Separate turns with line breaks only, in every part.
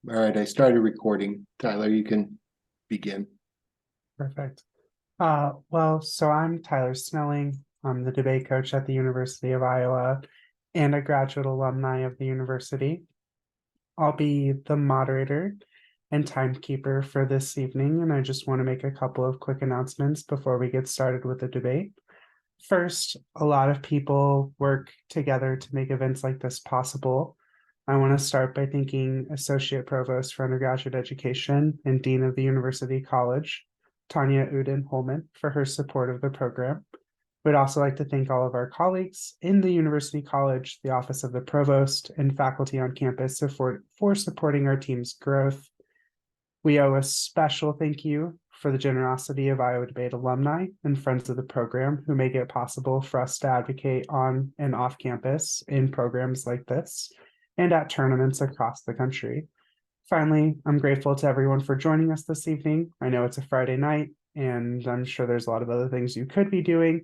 All right, I started recording. Tyler, you can begin.
Perfect. So I'm Tyler Snelling. I'm the debate coach at the University of Iowa and a graduate alumni of the university. I'll be the moderator and timekeeper for this evening, and I just want to make a couple of quick announcements before we get started with the debate. First, a lot of people work together to make events like this possible. I want to start by thanking Associate Provost for Undergraduate Education and Dean of the University College, Tanya Uden-Holman, for her support of the program. We'd also like to thank all of our colleagues in the University College, the Office of the Provost, and faculty on campus for supporting our team's growth. We owe a special thank you for the generosity of Iowa Debate alumni and friends of the program who make it possible for us to advocate on and off campus in programs like this and at tournaments across the country. Finally, I'm grateful to everyone for joining us this evening. I know it's a Friday night, and I'm sure there's a lot of other things you could be doing,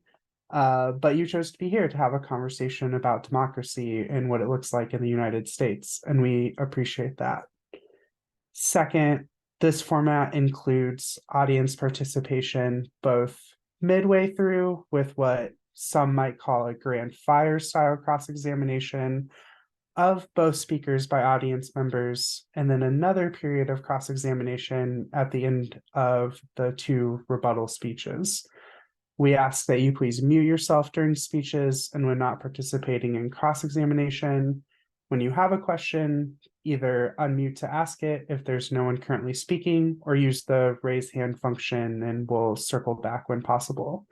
but you chose to be here to have a conversation about democracy and what it looks like in the United States, and we appreciate that. Second, this format includes audience participation both midway through with what some might call a grand fire style cross-examination of both speakers by audience members, and then another period of cross-examination at the end of the two rebuttal speeches. We ask that you please mute yourself during speeches and when not participating in cross-examination. When you have a question, either unmute to ask it if there's no one currently speaking, or use the raise hand function and we'll circle back when possible.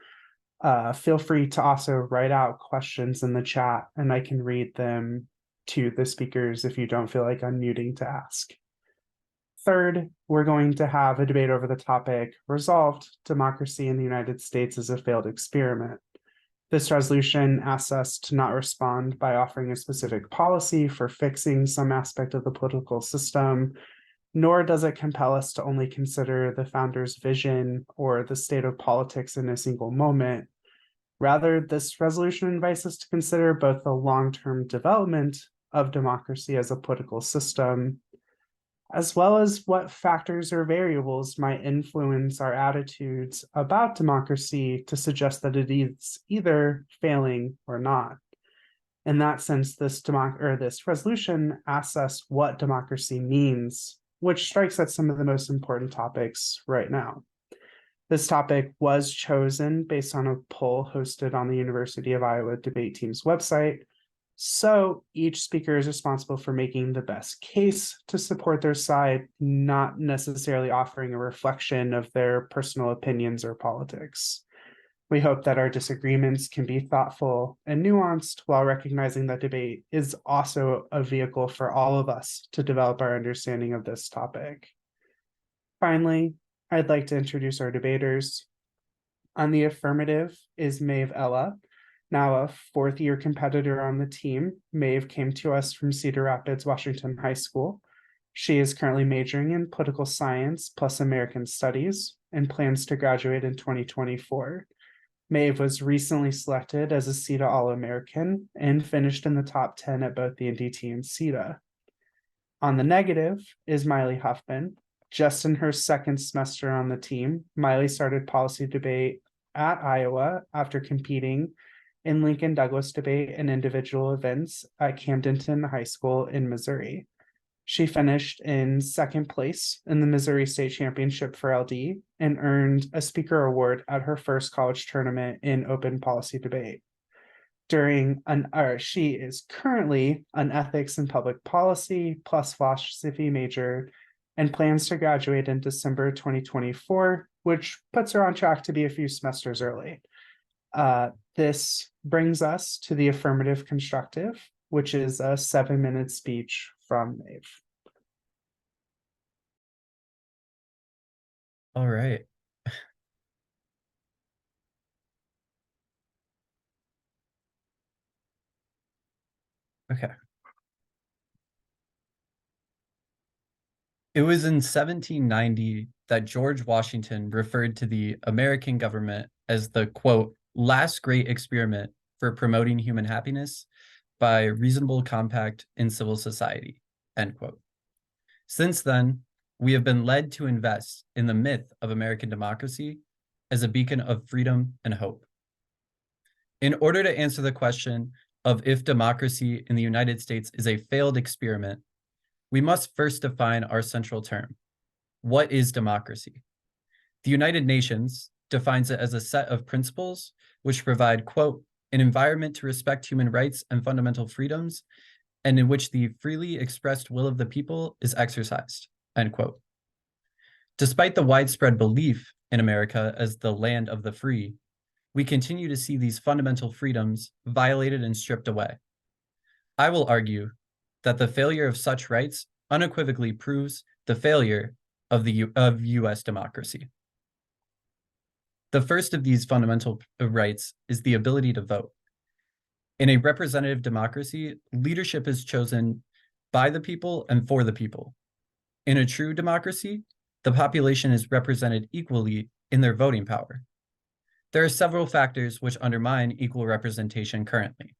Feel free to also write out questions in the chat and I can read them to the speakers if you don't feel like unmuting to ask. Third, we're going to have a debate over the topic, Resolved, Democracy in the United States is a Failed Experiment. This resolution asks us to not respond by offering a specific policy for fixing some aspect of the political system, nor does it compel us to only consider the founder's vision or the state of politics in a single moment. Rather, this resolution invites us to consider both the long-term development of democracy as a political system, as well as what factors or variables might influence our attitudes about democracy to suggest that it is either failing or not. In that sense, this resolution asks us what democracy means, which strikes at some of the most important topics right now. This topic was chosen based on a poll hosted on the University of Iowa debate team's website. So each speaker is responsible for making the best case to support their side, not necessarily offering a reflection of their personal opinions or politics. We hope that our disagreements can be thoughtful and nuanced while recognizing that debate is also a vehicle for all of us to develop our understanding of this topic. Finally, I'd like to introduce our debaters. On the affirmative is Maeve Ella, now a fourth-year competitor on the team. Maeve came to us from Cedar Rapids, Washington High School. She is currently majoring in political science plus American studies and plans to graduate in 2024. Maeve was recently selected as a CETA All-American and finished in the top 10 at both the NDT and CETA. On the negative is Miley Huffman. Just in her second semester on the team, Miley started policy debate at Iowa after competing in Lincoln Douglas debate and individual events at Camdenton High School in Missouri. She finished in second place in the Missouri State Championship for LD and earned a speaker award at her first college tournament in open policy debate. She is currently an ethics and public policy plus philosophy major and plans to graduate in December 2024, which puts her on track to be a few semesters early. This brings us to the affirmative constructive, which is a 7-minute speech from Maeve.
All right. Okay. It was in 1790 that George Washington referred to the American government as the, quote, last great experiment for promoting human happiness by reasonable compact in civil society, end quote. Since then, we have been led to invest in the myth of American democracy as a beacon of freedom and hope. In order to answer the question of if democracy in the United States is a failed experiment, we must first define our central term. What is democracy? The United Nations defines it as a set of principles which provide, quote, an environment to respect human rights and fundamental freedoms, and in which the freely expressed will of the people is exercised, end quote. Despite the widespread belief in America as the land of the free, we continue to see these fundamental freedoms violated and stripped away. I will argue that the failure of such rights unequivocally proves the failure of US democracy. The first of these fundamental rights is the ability to vote. In a representative democracy, leadership is chosen by the people and for the people. In a true democracy, the population is represented equally in their voting power. There are several factors which undermine equal representation currently.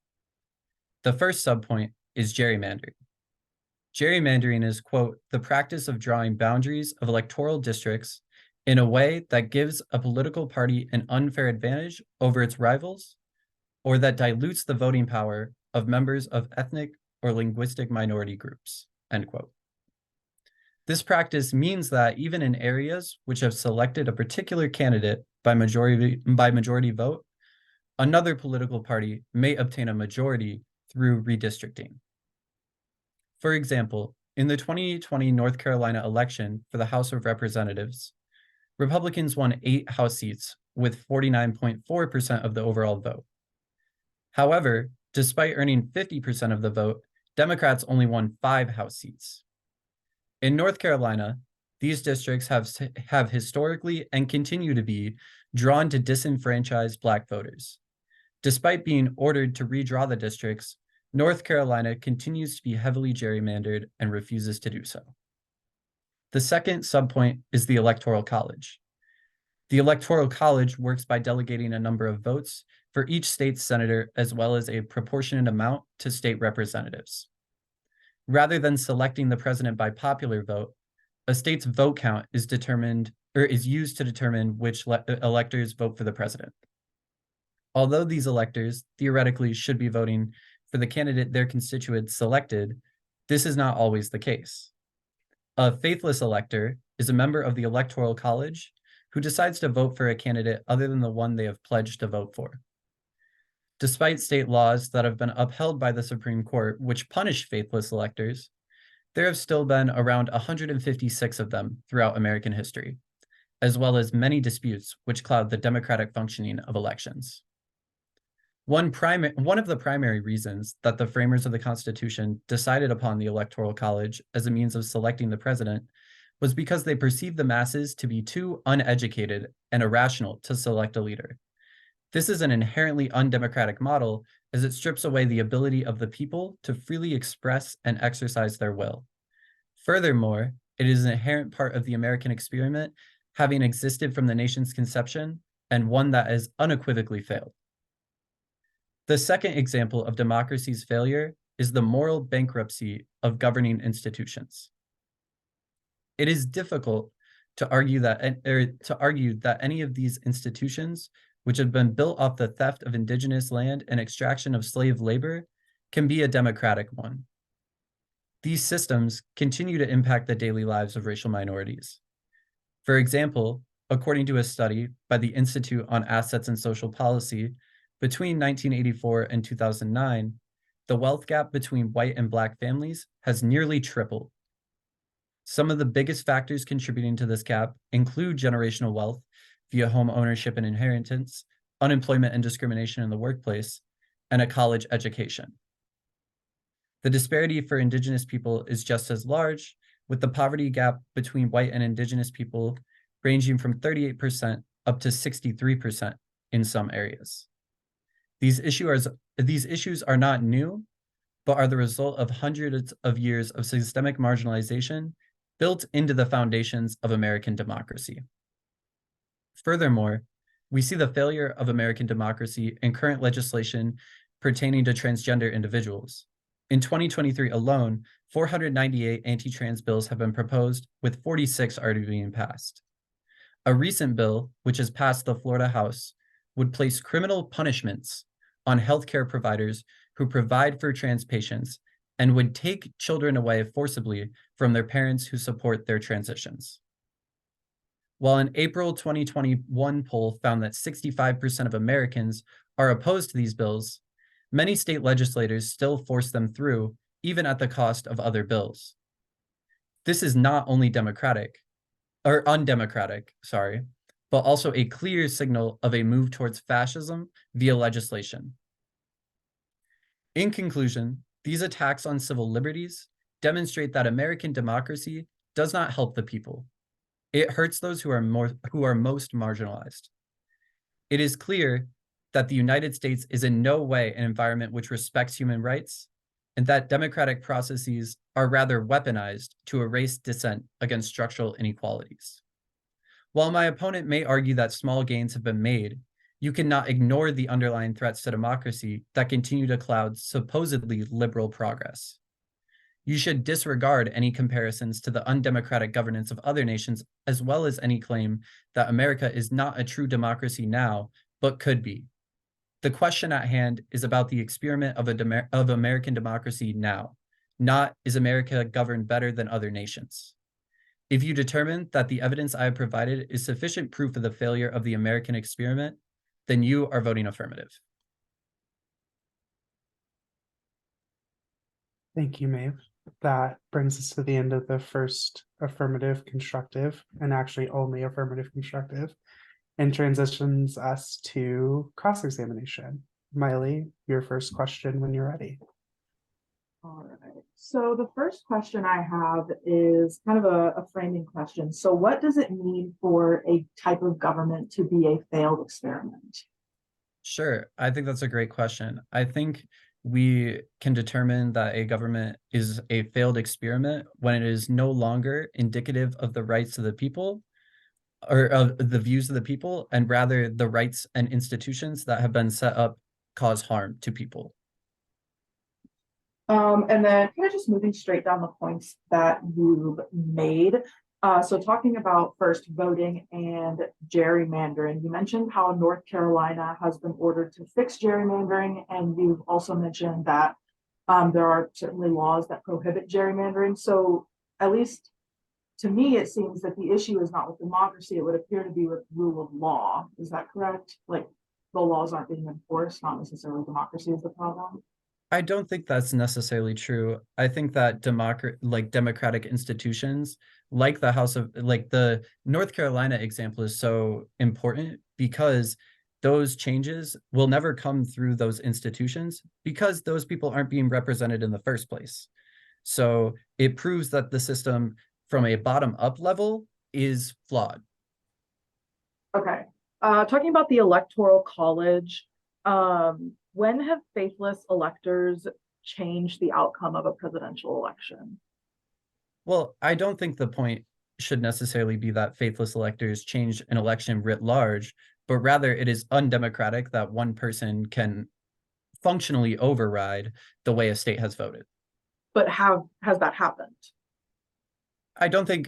The first subpoint is gerrymandering. Gerrymandering is, quote, the practice of drawing boundaries of electoral districts in a way that gives a political party an unfair advantage over its rivals, or that dilutes the voting power of members of ethnic or linguistic minority groups, end quote. This practice means that even in areas which have selected a particular candidate by majority vote, another political party may obtain a majority through redistricting. For example, in the 2020 North Carolina election for the House of Representatives, Republicans won 8 House seats with 49.4% of the overall vote. However, despite earning 50% of the vote, Democrats only won 5 House seats. In North Carolina, these districts have historically and continue to be drawn to disenfranchised Black voters. Despite being ordered to redraw the districts, North Carolina continues to be heavily gerrymandered and refuses to do so. The second subpoint is the Electoral College. The Electoral College works by delegating a number of votes for each state's senator as well as a proportionate amount to state representatives. Rather than selecting the president by popular vote, a state's vote count is determined or is used to determine which electors vote for the president. Although these electors theoretically should be voting for the candidate their constituents selected, this is not always the case. A faithless elector is a member of the Electoral College who decides to vote for a candidate other than the one they have pledged to vote for. Despite state laws that have been upheld by the Supreme Court, which punish faithless electors, there have still been around 156 of them throughout American history, as well as many disputes which cloud the democratic functioning of elections. One of the primary reasons that the framers of the Constitution decided upon the Electoral College as a means of selecting the president was because they perceived the masses to be too uneducated and irrational to select a leader. This is an inherently undemocratic model as it strips away the ability of the people to freely express and exercise their will. Furthermore, it is an inherent part of the American experiment, having existed from the nation's conception, and one that has unequivocally failed. The second example of democracy's failure is the moral bankruptcy of governing institutions. It is difficult to argue that any of these institutions, which have been built off the theft of indigenous land and extraction of slave labor, can be a democratic one. These systems continue to impact the daily lives of racial minorities. For example, according to a study by the Institute on Assets and Social Policy, between 1984 and 2009, the wealth gap between white and Black families has nearly tripled. Some of the biggest factors contributing to this gap include generational wealth via home ownership and inheritance, unemployment and discrimination in the workplace, and a college education. The disparity for Indigenous people is just as large, with the poverty gap between white and Indigenous people ranging from 38% up to 63% in some areas. These issues are not new, but are the result of hundreds of years of systemic marginalization built into the foundations of American democracy. Furthermore, we see the failure of American democracy in current legislation pertaining to transgender individuals, In 2023 alone, 498 anti-trans bills have been proposed, with 46 already being passed. A recent bill, which has passed the Florida House, would place criminal punishments on healthcare providers who provide for trans patients and would take children away forcibly from their parents who support their transitions. While an April 2021 poll found that 65% of Americans are opposed to these bills, many state legislators still force them through, even at the cost of other bills. This is not only undemocratic, but also a clear signal of a move towards fascism via legislation. In conclusion, these attacks on civil liberties demonstrate that American democracy does not help the people. It hurts those who are most marginalized. It is clear that the United States is in no way an environment which respects human rights, and that democratic processes are rather weaponized to erase dissent against structural inequalities. While my opponent may argue that small gains have been made, you cannot ignore the underlying threats to democracy that continue to cloud supposedly liberal progress. You should disregard any comparisons to the undemocratic governance of other nations, as well as any claim that America is not a true democracy now, but could be. The question at hand is about the experiment of American democracy now, not is America governed better than other nations. If you determine that the evidence I have provided is sufficient proof of the failure of the American experiment, then you are voting affirmative.
Thank you, Maeve. That brings us to the end of the first affirmative constructive, and actually only affirmative constructive, and transitions us to cross-examination. Miley, your first question when you're ready.
All right. So the first question I have is kind of a framing question. So what does it mean for a type of government to be a failed experiment?
Sure, I think that's a great question. I think we can determine that a government is a failed experiment when it is no longer indicative of the rights of the people or of the views of the people, and rather the rights and institutions that have been set up cause harm to people.
And then kind of just moving straight down the points that you've made. So talking about first voting and gerrymandering, you mentioned how North Carolina has been ordered to fix gerrymandering, and you've also mentioned that there are certainly laws that prohibit gerrymandering. So at least to me, it seems that the issue is not with democracy, it would appear to be with rule of law. Is that correct? Like the laws aren't being enforced, not necessarily democracy is the problem.
I don't think that's necessarily true. I think that democratic institutions, like the North Carolina example, is so important because those changes will never come through those institutions because those people aren't being represented in the first place. So it proves that the system from a bottom-up level is flawed.
Okay. Talking about the Electoral College, when have faithless electors changed the outcome of a presidential election?
Well, I don't think the point should necessarily be that faithless electors change an election writ large, but rather it is undemocratic that one person can functionally override the way a state has voted.
But has that happened?
I don't think,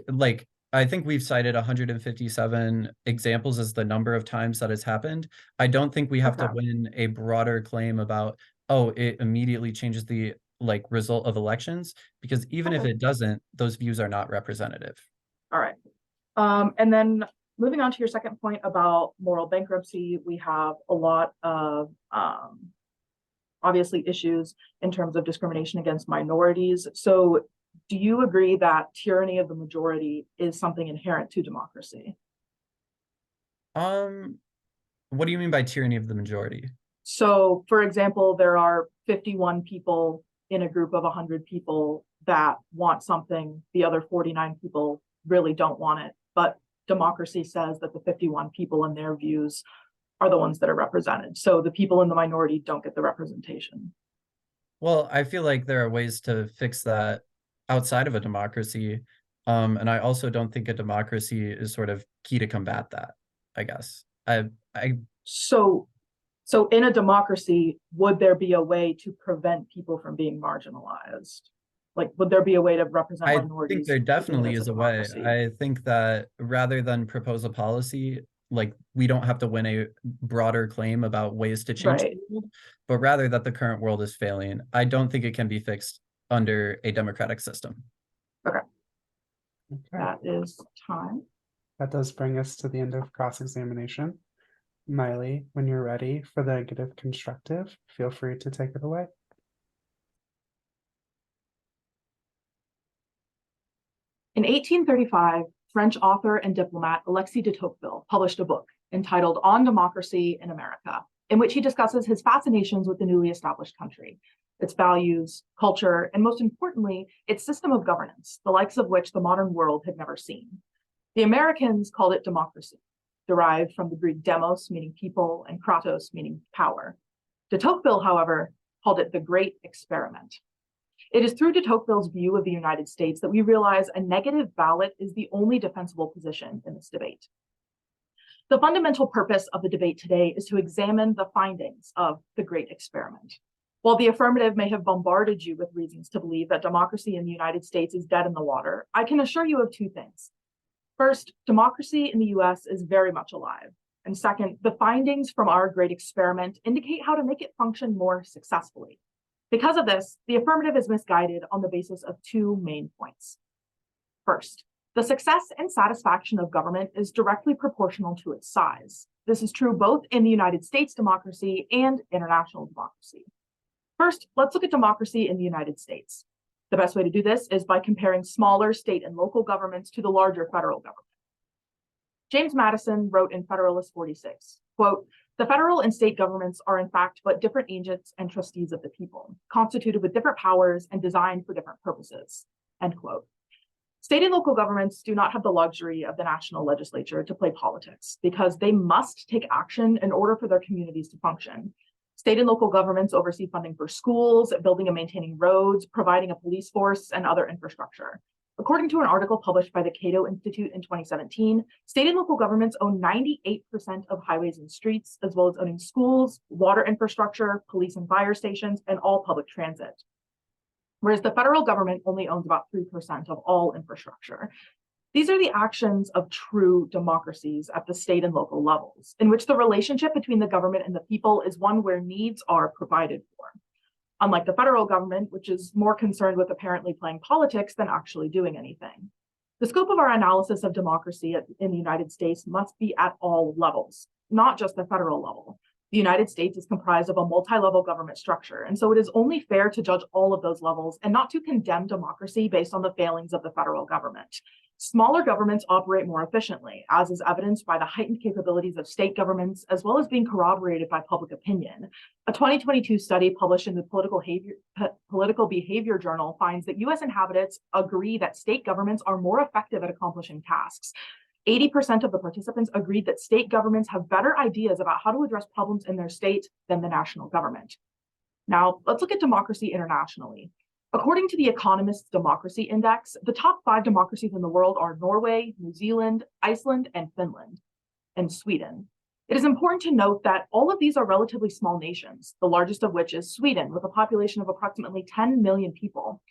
I think we've cited 157 examples as the number of times that has happened. I don't think we have to win a broader claim about, oh, it immediately changes the result of elections, because even if it doesn't, those views are not representative.
All right. And then moving on to your second point about moral bankruptcy, we have a lot of obviously issues in terms of discrimination against minorities. So do you agree that tyranny of the majority is something inherent to democracy?
What do you mean by tyranny of the majority?
So, for example, there are 51 people in a group of 100 people that want something, the other 49 people really don't want it, but democracy says that the 51 people and their views are the ones that are represented. So the people in the minority don't get the representation.
Well, I feel like there are ways to fix that outside of a democracy. And I also don't think a democracy is sort of key to combat that, I guess.
So So in a democracy, would there be a way to prevent people from being marginalized? Like, would there be a way to represent
I
minorities?
think there
within
definitely
as
is a way.
democracy?
I think that rather than propose a policy, like we don't have to win a broader claim about ways to change
Right.
the world, but rather that the current world is failing. I don't think it can be fixed under a democratic system.
Okay,
That is time.
that does bring us to the end of cross-examination. Miley, when you're ready for the negative constructive, feel free to take it away.
In 1835, French author and diplomat Alexis de Tocqueville published a book entitled On Democracy in America, in which he discusses his fascinations with the newly established country, its values, culture, and most importantly, its system of governance, the likes of which the modern world had never seen. The Americans called it democracy, derived from the Greek demos, meaning people, and kratos, meaning power. De Tocqueville, however, called it the Great Experiment. It is through de Tocqueville's view of the United States that we realize a negative ballot is the only defensible position in this debate. The fundamental purpose of the debate today is to examine the findings of the Great Experiment. While the affirmative may have bombarded you with reasons to believe that democracy in the United States is dead in the water, I can assure you of two things. First, democracy in the US is very much alive. And second, the findings from our Great Experiment indicate how to make it function more successfully. Because of this, the affirmative is misguided on the basis of two main points. First, the success and satisfaction of government is directly proportional to its size. This is true both in the United States democracy and international democracy. First, let's look at democracy in the United States. The best way to do this is by comparing smaller state and local governments to the larger federal government. James Madison wrote in Federalist 46, quote, "The federal and state governments are in fact but different agents and trustees of the people, constituted with different powers and designed for different purposes," end quote. State and local governments do not have the luxury of the national legislature to play politics because they must take action in order for their communities to function. State and local governments oversee funding for schools, building and maintaining roads, providing a police force, and other infrastructure. According to an article published by the Cato Institute in 2017, state and local governments own 98% of highways and streets, as well as owning schools, water infrastructure, police and fire stations, and all public transit. Whereas the federal government only owns about 3% of all infrastructure. These are the actions of true democracies at the state and local levels, in which the relationship between the government and the people is one where needs are provided for. Unlike the federal government, which is more concerned with apparently playing politics than actually doing anything. The scope of our analysis of democracy in the United States must be at all levels, not just the federal level. The United States is comprised of a multi-level government structure, and so it is only fair to judge all of those levels and not to condemn democracy based on the failings of the federal government. Smaller governments operate more efficiently, as is evidenced by the heightened capabilities of state governments, as well as being corroborated by public opinion. A 2022 study published in the Political Behavior Journal finds that US inhabitants agree that state governments are more effective at accomplishing tasks. 80% of the participants agreed that state governments have better ideas about how to address problems in their state than the national government. Now, let's look at democracy internationally. According to the Economist's Democracy Index, the top 5 democracies in the world are Norway, New Zealand, Iceland, and Finland, and Sweden. It is important to note that all of these are relatively small nations, the largest of which is Sweden, with a population of approximately 10 million people.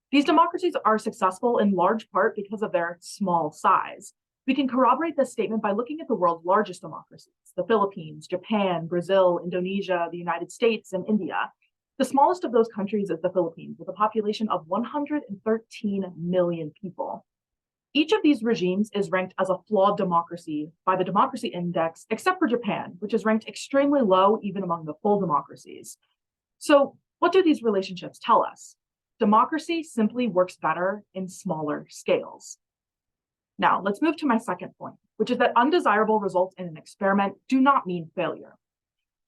These democracies are successful in large part because of their small size. We can corroborate this statement by looking at the world's largest democracies, the Philippines, Japan, Brazil, Indonesia, the United States, and India. The smallest of those countries is the Philippines, with a population of 113 million people. Each of these regimes is ranked as a flawed democracy by the Democracy Index, except for Japan, which is ranked extremely low even among the full democracies. So what do these relationships tell us? Democracy simply works better in smaller scales. Now, let's move to my second point, which is that undesirable results in an experiment do not mean failure.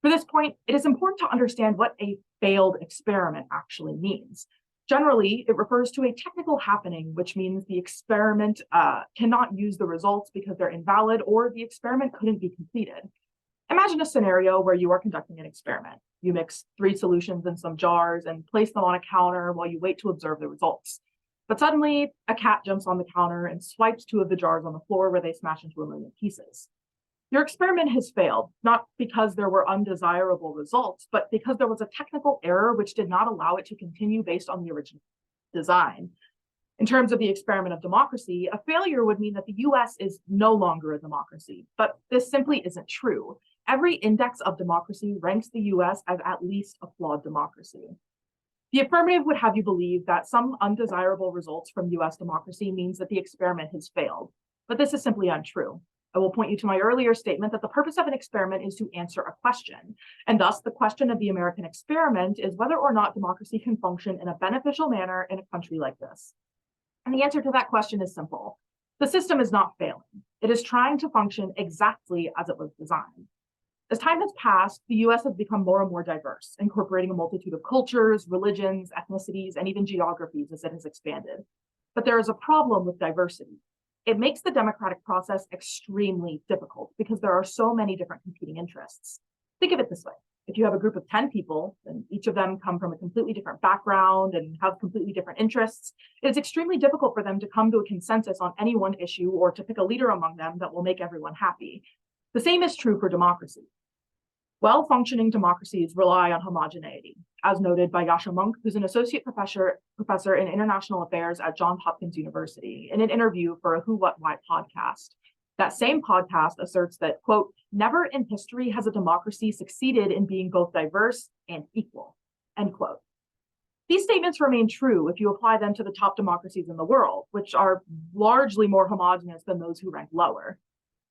For this point, it is important to understand what a failed experiment actually means. Generally, it refers to a technical happening, which means the experiment cannot use the results because they're invalid or the experiment couldn't be completed. Imagine a scenario where you are conducting an experiment. You mix 3 solutions in some jars and place them on a counter while you wait to observe the results. But suddenly, a cat jumps on the counter and swipes 2 of the jars on the floor where they smash into 1 million pieces. Your experiment has failed, not because there were undesirable results, but because there was a technical error which did not allow it to continue based on the original design. In terms of the experiment of democracy, a failure would mean that the US is no longer a democracy, but this simply isn't true. Every index of democracy ranks the US as at least a flawed democracy. The affirmative would have you believe that some undesirable results from US democracy means that the experiment has failed, but this is simply untrue. I will point you to my earlier statement that the purpose of an experiment is to answer a question, and thus the question of the American experiment is whether or not democracy can function in a beneficial manner in a country like this. And the answer to that question is simple. The system is not failing. It is trying to function exactly as it was designed. As time has passed, the US has become more and more diverse, incorporating a multitude of cultures, religions, ethnicities, and even geographies as it has expanded. But there is a problem with diversity. It makes the democratic process extremely difficult because there are so many different competing interests. Think of it this way. If you have a group of 10 people, and each of them come from a completely different background and have completely different interests, it is extremely difficult for them to come to a consensus on any one issue or to pick a leader among them that will make everyone happy. The same is true for democracy. Well-functioning democracies rely on homogeneity, as noted by Yascha Mounk, who's an associate professor in international affairs at Johns Hopkins University, in an interview for a Who, What, Why podcast. That same podcast asserts that, quote, never in history has a democracy succeeded in being both diverse and equal, end quote. These statements remain true if you apply them to the top democracies in the world, which are largely more homogeneous than those who rank lower.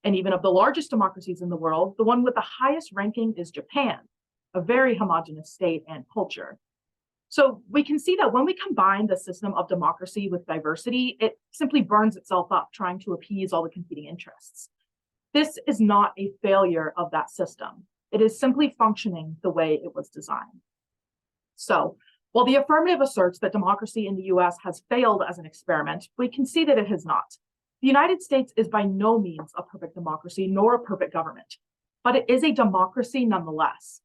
And even of the largest democracies in the world, the one with the highest ranking is Japan, a very homogeneous state and culture. So we can see that when we combine the system of democracy with diversity, it simply burns itself up trying to appease all the competing interests. This is not a failure of that system. It is simply functioning the way it was designed. So while the affirmative asserts that democracy in the US has failed as an experiment, we can see that it has not. The United States is by no means a perfect democracy nor a perfect government, but it is a democracy nonetheless.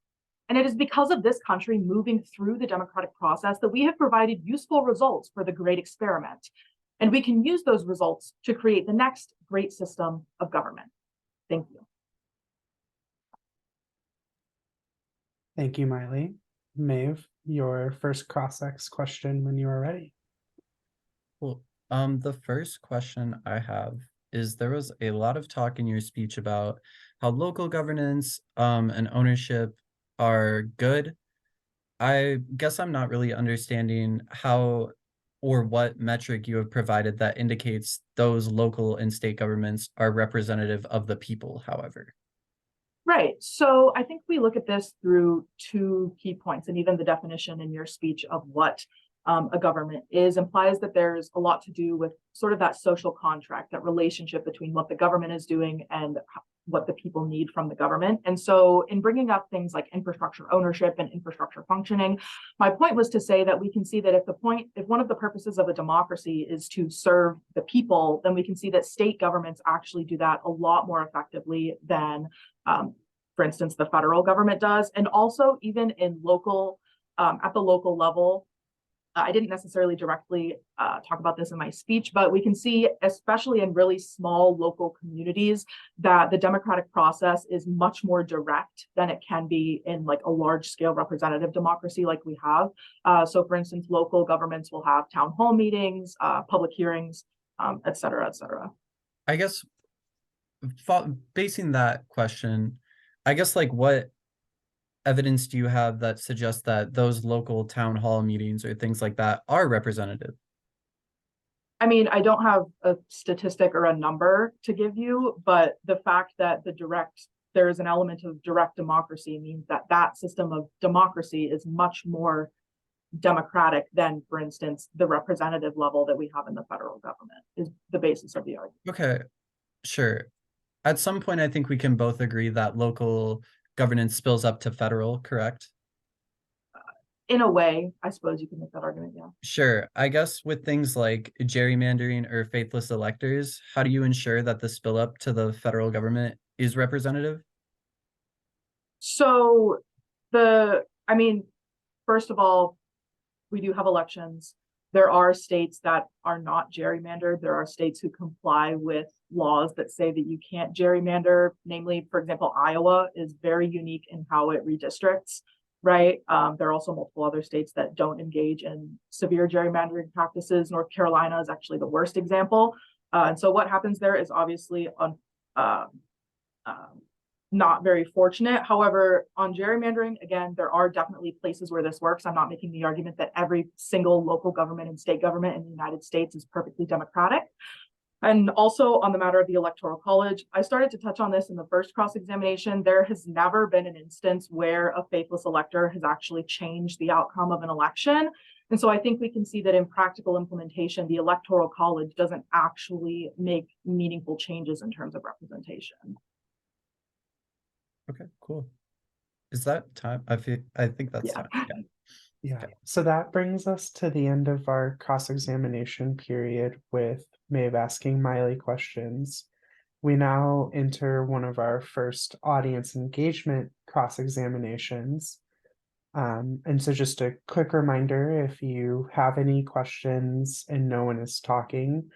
And it is because of this country moving through the democratic process that we have provided useful results for the great experiment. And we can use those results to create the next great system of government. Thank you.
Thank you, Miley. Maeve, your first cross-ex question when you are ready.
Cool. The first question I have is there was a lot of talk in your speech about how local governance and ownership are good. I guess I'm not really understanding how or what metric you have provided that indicates those local and state governments are representative of the people, however.
Right. So I think we look at this through two key points, and even the definition in your speech of what a government is implies that there's a lot to do with sort of that social contract, that relationship between what the government is doing and what the people need from the government. And so in bringing up things like infrastructure ownership and infrastructure functioning, my point was to say that we can see that if one of the purposes of a democracy is to serve the people, then we can see that state governments actually do that a lot more effectively than, for instance, the federal government does. And also even in local, at the local level, I didn't necessarily directly talk about this in my speech, but we can see, especially in really small local communities, that the democratic process is much more direct than it can be in like a large scale representative democracy like we have. So for instance, local governments will have town hall meetings, public hearings, et cetera, et cetera.
I guess basing that question, I guess like what evidence do you have that suggests that those local town hall meetings or things like that are representative?
I mean, I don't have a statistic or a number to give you, but the fact that there is an element of direct democracy means that that system of democracy is much more democratic than, for instance, the representative level that we have in the federal government is the basis of the argument.
Okay, sure. At some point, I think we can both agree that local governance spills up to federal, correct?
In a way, I suppose you can make that argument, yeah.
Sure. I guess with things like gerrymandering or faithless electors, how do you ensure that the spill up to the federal government is representative?
So first of all, we do have elections. There are states that are not gerrymandered. There are states who comply with laws that say that you can't gerrymander. Namely, for example, Iowa is very unique in how it redistricts, right? There are also multiple other states that don't engage in severe gerrymandering practices. North Carolina is actually the worst example. And so what happens there is obviously not very fortunate. However, on gerrymandering, again, there are definitely places where this works. I'm not making the argument that every single local government and state government in the United States is perfectly democratic. And also on the matter of the Electoral College, I started to touch on this in the first cross-examination. There has never been an instance where a faithless elector has actually changed the outcome of an election. And so I think we can see that in practical implementation, the Electoral College doesn't actually make meaningful changes in terms of representation.
Okay, cool. Is that time? I think that's
Yeah.
time. Yeah.
Yeah,
Okay.
so that brings us to the end of our cross-examination period with Maeve asking Miley questions. We now enter one of our first audience engagement cross-examinations. And so just a quick reminder, if you have any questions and no one is talking,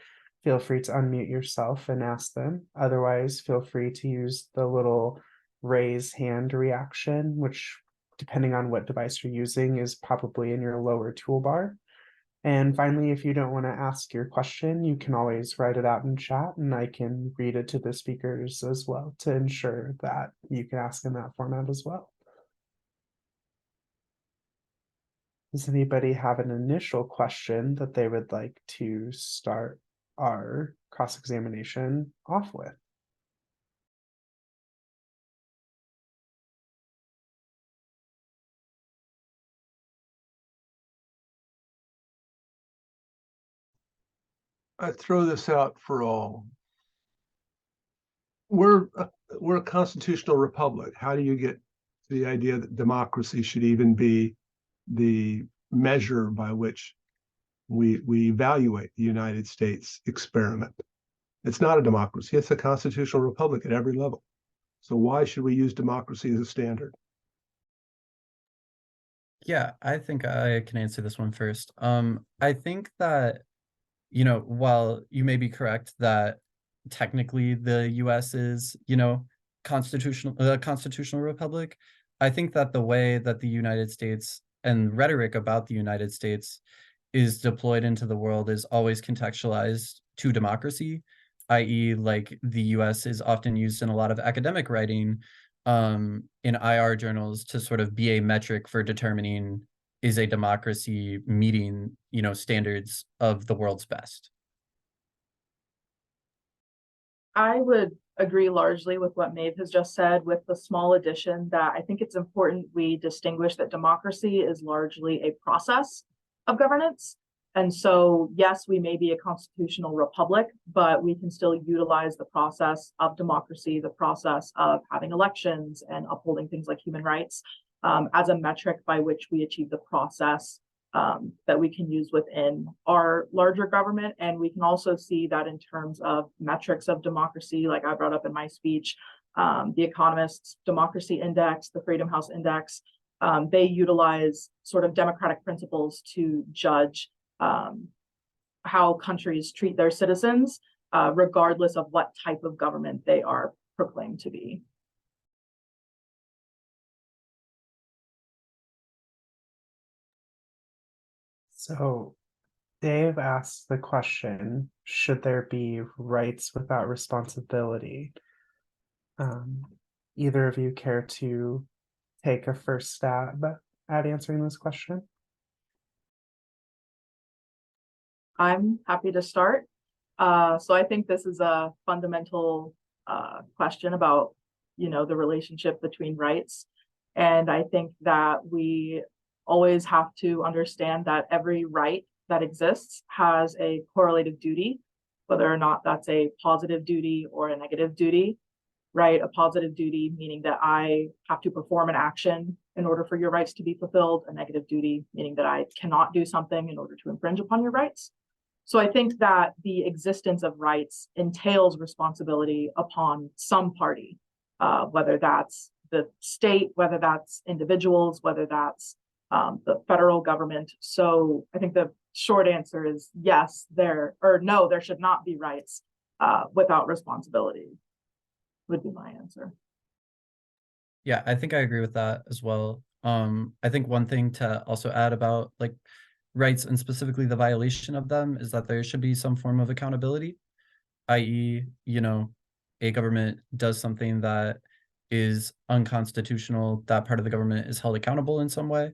feel free to unmute yourself and ask them. Otherwise, feel free to use the little raise hand reaction, which depending on what device you're using is probably in your lower toolbar. And finally, if you don't want to ask your question, you can always write it out in chat and I can read it to the speakers as well to ensure that you can ask in that format as well. Does anybody have an initial question that they would like to start our cross-examination off with?
I throw this out for all. We're a constitutional republic. How do you get to the idea that democracy should even be the measure by which we evaluate the United States experiment? It's not a democracy. It's a constitutional republic at every level. So why should we use democracy as a standard?
Yeah, I think I can answer this one first. I think that, while you may be correct that technically the US is, constitutional republic, I think that the way that the United States and rhetoric about the United States is deployed into the world is always contextualized to democracy, i.e., like the US is often used in a lot of academic writing in IR journals to sort of be a metric for determining is a democracy meeting, standards of the world's best.
I would agree largely with what Maeve has just said, with the small addition that I think it's important we distinguish that democracy is largely a process of governance. And so, yes, we may be a constitutional republic, but we can still utilize the process of democracy, the process of having elections and upholding things like human rights as a metric by which we achieve the process that we can use within our larger government. And we can also see that in terms of metrics of democracy, like I brought up in my speech, the Economist's Democracy Index, the Freedom House Index, they utilize sort of democratic principles to judge how countries treat their citizens, regardless of what type of government they are proclaimed to be.
So Dave asked the question, should there be rights without responsibility? Either of you care to take a first stab at answering this question?
I'm happy to start. So I think this is a fundamental question about, the relationship between rights. And I think that we always have to understand that every right that exists has a correlative duty, whether or not that's a positive duty or a negative duty, right? A positive duty meaning that I have to perform an action in order for your rights to be fulfilled, a negative duty meaning that I cannot do something in order to infringe upon your rights. So I think that the existence of rights entails responsibility upon some party, whether that's the state, whether that's individuals, whether that's the federal government. So I think the short answer is yes, no, there should not be rights without responsibility, would be my answer.
Yeah, I think I agree with that as well. I think one thing to also add about like rights and specifically the violation of them is that there should be some form of accountability, i.e., you know, a government does something that is unconstitutional, that part of the government is held accountable in some way.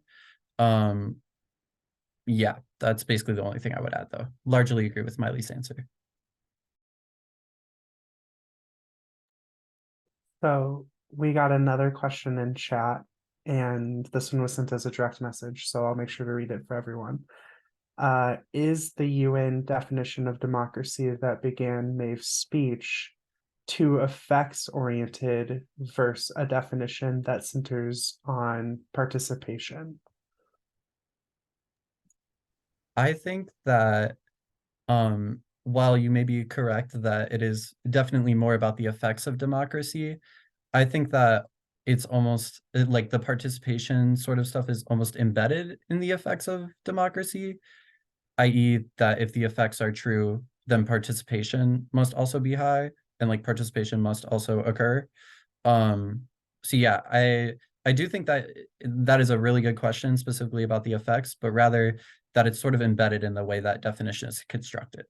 Yeah, that's basically the only thing I would add, though. Largely agree with Miley's answer.
So we got another question in chat, and this one was sent as a direct message, so I'll make sure to read it for everyone. Is the UN definition of democracy that began Maeve's speech too effects-oriented versus a definition that centers on participation?
I think that while you may be correct that it is definitely more about the effects of democracy, I think that it's almost like the participation sort of stuff is almost embedded in the effects of democracy, i.e., that if the effects are true, then participation must also be high, and like participation must also occur. So yeah, I do think that that is a really good question specifically about the effects, but rather that it's sort of embedded in the way that definition is constructed.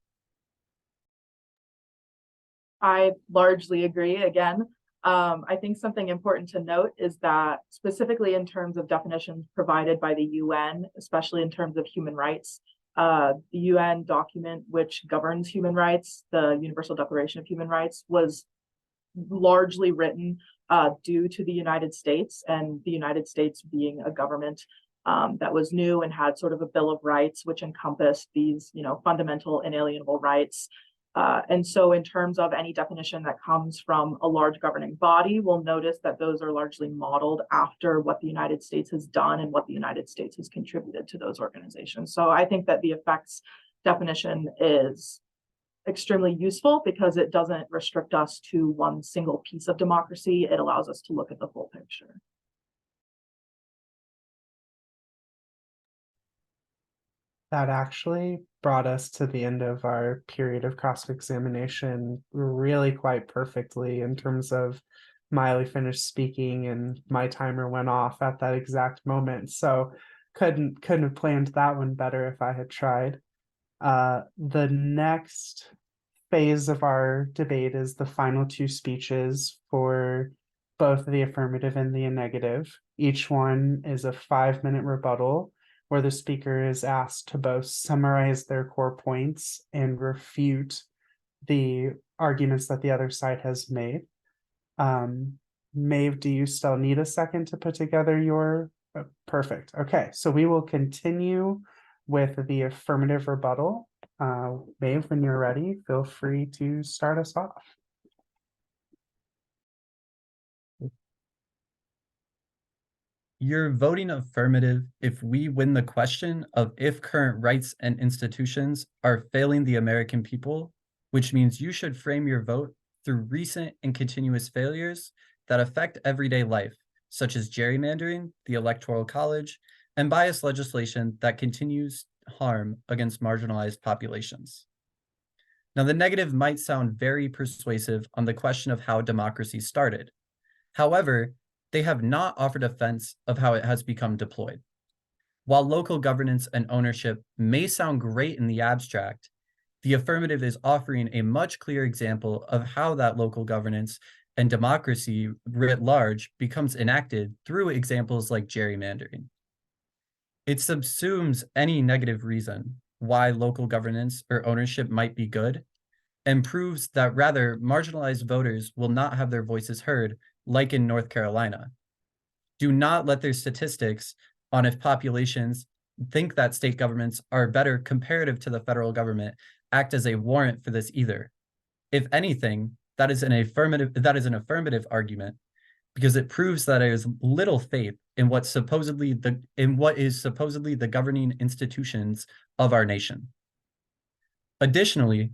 I largely agree. Again, I think something important to note is that specifically in terms of definitions provided by the UN, especially in terms of human rights, the UN document which governs human rights, the Universal Declaration of Human Rights, was largely written due to the United States, and the United States being a government that was new and had sort of a Bill of Rights, which encompassed these, fundamental inalienable rights. And so in terms of any definition that comes from a large governing body, we'll notice that those are largely modeled after what the United States has done and what the United States has contributed to those organizations. So I think that the effects definition is extremely useful because it doesn't restrict us to one single piece of democracy. It allows us to look at the full picture.
That actually brought us to the end of our period of cross-examination really quite perfectly in terms of Miley finished speaking and my timer went off at that exact moment. So couldn't have planned that one better if I had tried. The next phase of our debate is the final two speeches for both the affirmative and the negative. Each one is a 5-minute rebuttal where the speaker is asked to both summarize their core points and refute the arguments that the other side has made. Maeve, do you still need a second to put together your... Perfect. Okay, so we will continue with the affirmative rebuttal. Maeve, when you're ready, feel free to start us off.
You're voting affirmative if we win the question of if current rights and institutions are failing the American people, which means you should frame your vote through recent and continuous failures that affect everyday life, such as gerrymandering, the Electoral College, and biased legislation that continues harm against marginalized populations. Now, the negative might sound very persuasive on the question of how democracy started. However, they have not offered a defense of how it has become deployed. While local governance and ownership may sound great in the abstract, the affirmative is offering a much clearer example of how that local governance and democracy writ large becomes enacted through examples like gerrymandering. It subsumes any negative reason why local governance or ownership might be good and proves that rather marginalized voters will not have their voices heard, like in North Carolina. Do not let their statistics on if populations think that state governments are better comparative to the federal government act as a warrant for this either. If anything, that is an affirmative argument because it proves that there is little faith in what is supposedly the governing institutions of our nation. Additionally,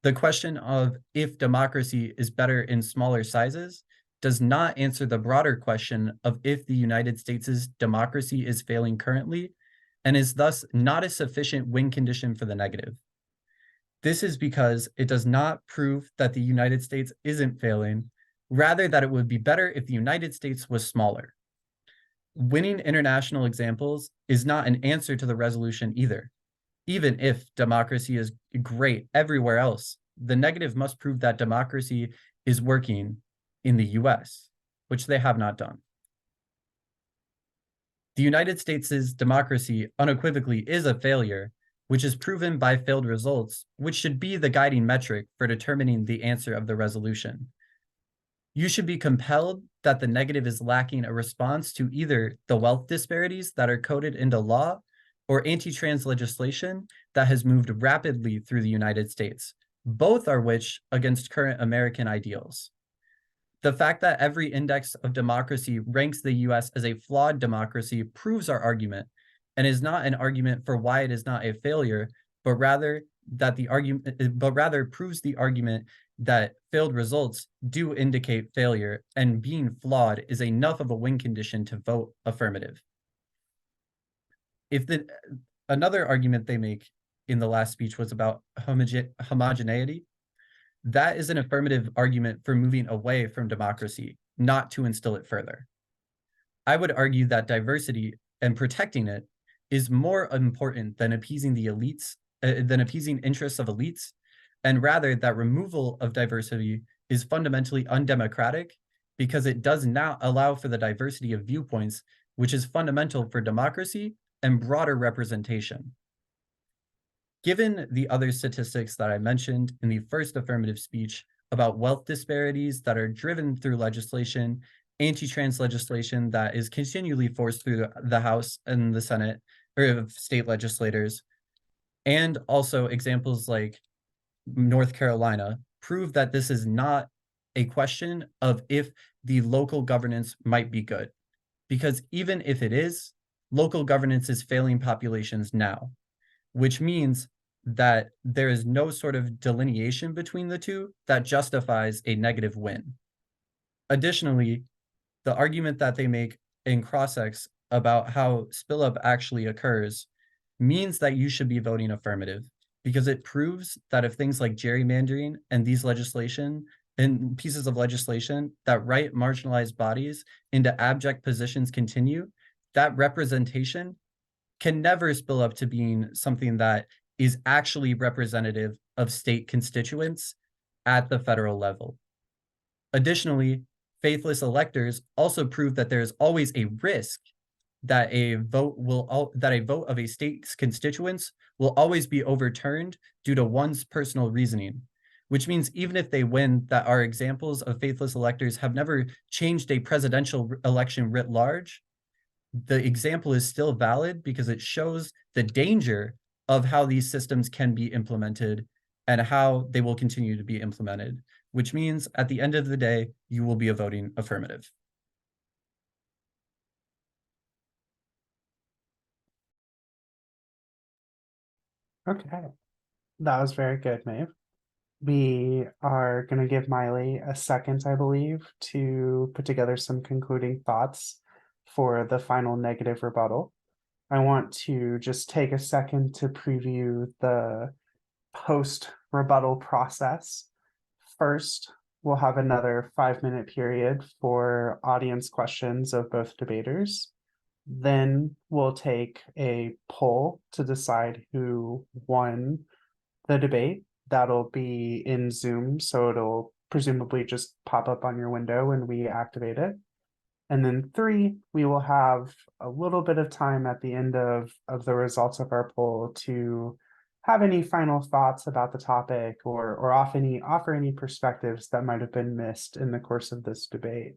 the question of if democracy is better in smaller sizes does not answer the broader question of if the United States' democracy is failing currently, and is thus not a sufficient win condition for the negative. This is because it does not prove that the United States isn't failing, rather that it would be better if the United States was smaller. Winning international examples is not an answer to the resolution either. Even if democracy is great everywhere else, the negative must prove that democracy is working in the US, which they have not done. The United States' democracy unequivocally is a failure, which is proven by failed results, which should be the guiding metric for determining the answer of the resolution. You should be compelled that the negative is lacking a response to either the wealth disparities that are coded into law or anti-trans legislation that has moved rapidly through the United States, both are which against current American ideals. The fact that every index of democracy ranks the US as a flawed democracy proves our argument, and is not an argument for why it is not a failure, but rather proves the argument that failed results do indicate failure, and being flawed is enough of a win condition to vote affirmative. Another argument they make in the last speech was about homogeneity. That is an affirmative argument for moving away from democracy, not to instill it further. I would argue that diversity and protecting it is more important than appeasing the elites, than appeasing interests of elites, and rather that removal of diversity is fundamentally undemocratic because it does not allow for the diversity of viewpoints, which is fundamental for democracy and broader representation. Given the other statistics that I mentioned in the first affirmative speech about wealth disparities that are driven through legislation, anti-trans legislation that is continually forced through the House and the Senate, or of state legislators, and also examples like North Carolina, prove that this is not a question of if the local governance might be good. Because even if it is, local governance is failing populations now, which means that there is no sort of delineation between the two that justifies a negative win. Additionally, the argument that they make in cross-ex about how spill-up actually occurs means that you should be voting affirmative, because it proves that if things like gerrymandering and these legislation and pieces of legislation that write marginalized bodies into abject positions continue, that representation can never spill up to being something that is actually representative of state constituents at the federal level. Additionally, faithless electors also prove that there is always a risk that a vote of a state's constituents will always be overturned due to one's personal reasoning, which means even if they win, that our examples of faithless electors have never changed a presidential election writ large. The example is still valid because it shows the danger of how these systems can be implemented and how they will continue to be implemented, which means at the end of the day, you will be a voting affirmative.
Okay, that was very good, Maeve. We are going to give Miley a second, I believe, to put together some concluding thoughts for the final negative rebuttal. I want to just take a second to preview the post-rebuttal process. First, we'll have another 5-minute period for audience questions of both debaters. Then we'll take a poll to decide who won the debate. That'll be in Zoom, so it'll presumably just pop up on your window when we activate it. And then 3, we will have a little bit of time at the end of the results of our poll to have any final thoughts about the topic or offer any perspectives that might have been missed in the course of this debate.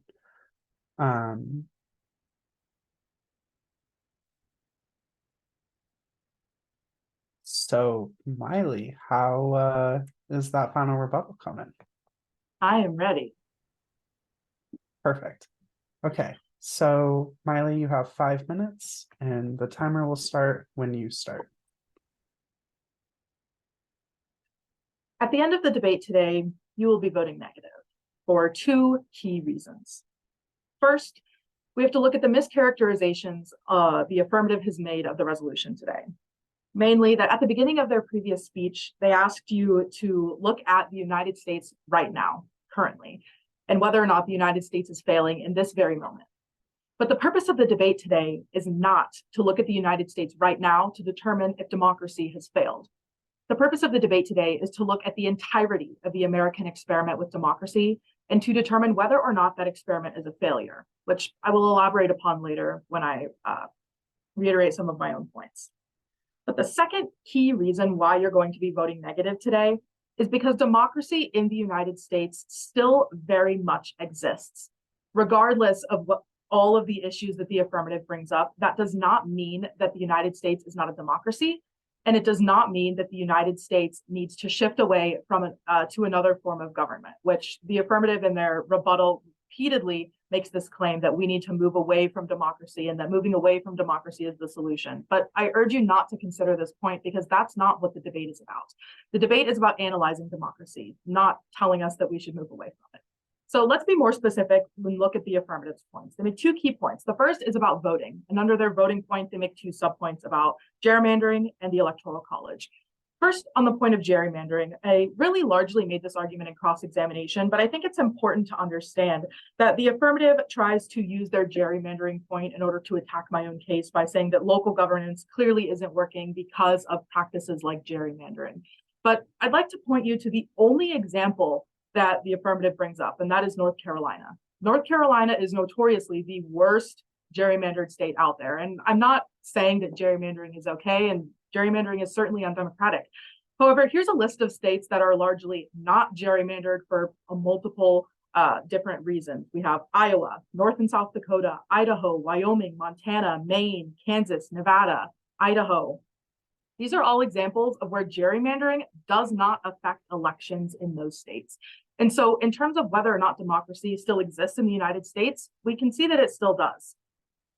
So Miley, how is that final rebuttal coming?
I am ready.
Perfect. Okay, so Miley, you have 5 minutes and the timer will start when you start.
At the end of the debate today, you will be voting negative. for two key reasons. First, we have to look at the mischaracterizations the affirmative has made of the resolution today. Mainly that at the beginning of their previous speech, they asked you to look at the United States right now, currently, and whether or not the United States is failing in this very moment. But the purpose of the debate today is not to look at the United States right now to determine if democracy has failed. The purpose of the debate today is to look at the entirety of the American experiment with democracy and to determine whether or not that experiment is a failure, which I will elaborate upon later when I reiterate some of my own points. But the second key reason why you're going to be voting negative today is because democracy in the United States still very much exists. Regardless of what all of the issues that the affirmative brings up, that does not mean that the United States is not a democracy. And it does not mean that the United States needs to shift away from to another form of government, which the affirmative in their rebuttal repeatedly makes this claim that we need to move away from democracy and that moving away from democracy is the solution. But I urge you not to consider this point because that's not what the debate is about. The debate is about analyzing democracy, not telling us that we should move away from it. So let's be more specific when look at the affirmative's points. They make two key points. The first is about voting. And under their voting point, they make two subpoints about gerrymandering and the Electoral College. First, on the point of gerrymandering, I really largely made this argument in cross-examination, but I think it's important to understand that the affirmative tries to use their gerrymandering point in order to attack my own case by saying that local governance clearly isn't working because of practices like gerrymandering. But I'd like to point you to the only example that the affirmative brings up, and that is North Carolina. North Carolina is notoriously the worst gerrymandered state out there. And I'm not saying that gerrymandering is okay, and gerrymandering is certainly undemocratic. However, here's a list of states that are largely not gerrymandered for a multiple different reasons. We have Iowa, North and South Dakota, Idaho, Wyoming, Montana, Maine, Kansas, Nevada, Idaho. These are all examples of where gerrymandering does not affect elections in those states. And so in terms of whether or not democracy still exists in the United States, we can see that it still does.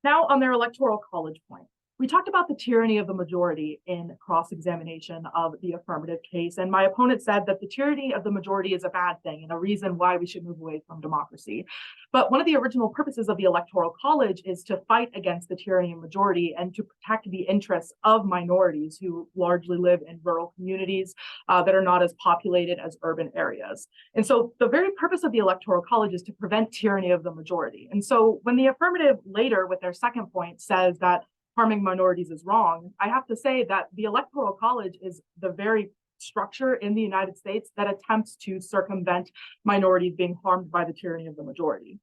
Now on their Electoral College point, we talked about the tyranny of the majority in cross-examination of the affirmative case, and my opponent said that the tyranny of the majority is a bad thing and a reason why we should move away from democracy. But one of the original purposes of the Electoral College is to fight against the tyranny of majority and to protect the interests of minorities who largely live in rural communities that are not as populated as urban areas. And so the very purpose of the Electoral College is to prevent tyranny of the majority. And so when the affirmative later with their second point says that harming minorities is wrong, I have to say that the Electoral College is the very structure in the United States that attempts to circumvent minorities being harmed by the tyranny of the majority.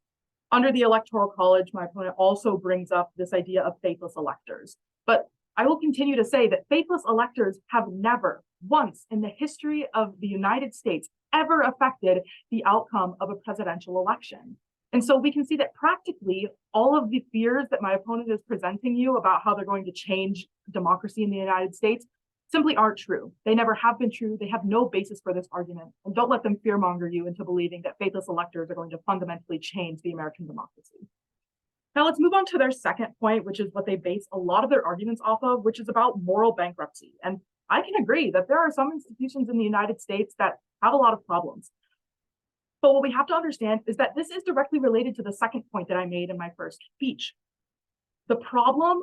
Under the Electoral College, my opponent also brings up this idea of faithless electors. But I will continue to say that faithless electors have never once in the history of the United States ever affected the outcome of a presidential election. And so we can see that practically all of the fears that my opponent is presenting you about how they're going to change democracy in the United States simply aren't true. They never have been true. They have no basis for this argument. And don't let them fearmonger you into believing that faithless electors are going to fundamentally change the American democracy. Now let's move on to their second point, which is what they base a lot of their arguments off of, which is about moral bankruptcy. And I can agree that there are some institutions in the United States that have a lot of problems. But what we have to understand is that this is directly related to the second point that I made in my first speech. The problem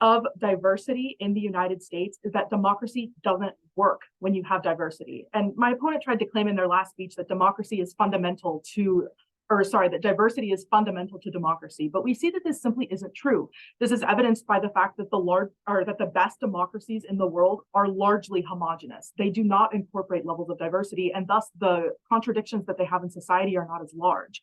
of diversity in the United States is that democracy doesn't work when you have diversity. And my opponent tried to claim in their last speech that democracy is fundamental to, that diversity is fundamental to democracy. But we see that this simply isn't true. This is evidenced by the fact that the best democracies in the world are largely homogenous. They do not incorporate levels of diversity, and thus the contradictions that they have in society are not as large.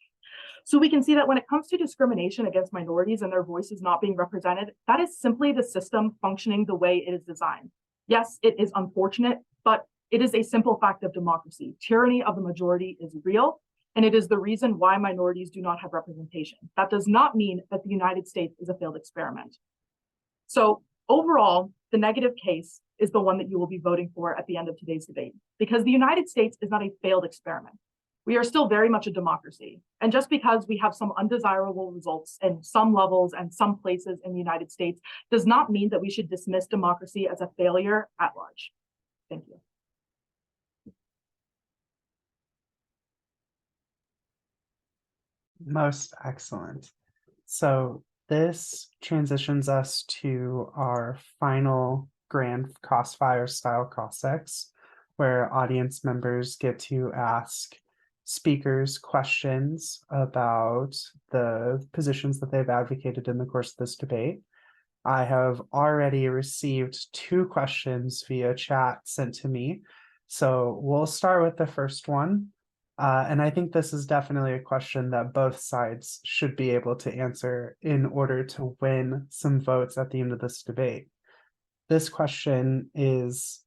So we can see that when it comes to discrimination against minorities and their voices not being represented, that is simply the system functioning the way it is designed. Yes, it is unfortunate, but it is a simple fact of democracy. Tyranny of the majority is real, and it is the reason why minorities do not have representation. That does not mean that the United States is a failed experiment. So overall, the negative case is the one that you will be voting for at the end of today's debate, because the United States is not a failed experiment. We are still very much a democracy. And just because we have some undesirable results in some levels and some places in the United States does not mean that we should dismiss democracy as a failure at large. Thank you.
Most excellent. So this transitions us to our final grand Crossfire style cross-sex, where audience members get to ask speakers questions about the positions that they've advocated in the course of this debate. I have already received 2 questions via chat sent to me. So we'll start with the first one. And I think this is definitely a question that both sides should be able to answer in order to win some votes at the end of this debate. This question is,